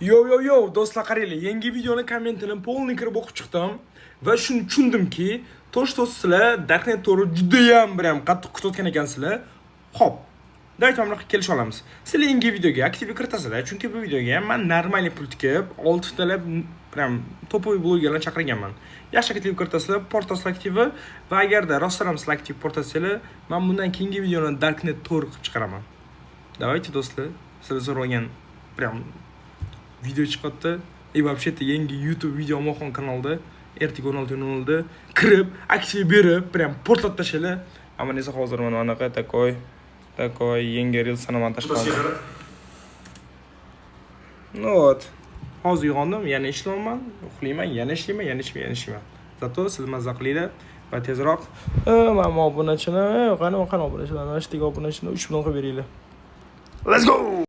Yo, do'stlar qaranglar, yangi videoni kommentini polni kirib o'qib chiqdim va shuni tushundimki, sizlar Darknet to'g'ri juda ham qattiq kutayotgan ekansizlar. Xo'p, davomli kelisha olamiz. Sizlar yangi videoga aktivga kiritasizlar, chunki bu videoga men normal pul tikib, 6 talab topoy blogerlarni chaqirganman. Yaxshi aktiv kiritasizlar, portasizlar aktivi va agarda rostdan ham sizlar aktiv portasizlar, men bundan keyingi videoni Darknet to'g'ri qilib chiqaraman. Давайте, do'stlar, sizlar so'ragan video chiqadi. Вообще yangi YouTube video olmoqon kanalda ertaga 16:00 kirib, aksiya berib, portlatib tashlaylar. Ammo nesa hozir mana anaqa takoy yangi reelsni man tashlayman. Ну вот. Hozir uyg'ondim, yana ishlayman, uxlayman, yana ishlayman. Zato siz mazza qilinglar va tezroq mana obunachini, qani obunachilarni, hashtag obunachini 3 million qilib beringlar. Let's go!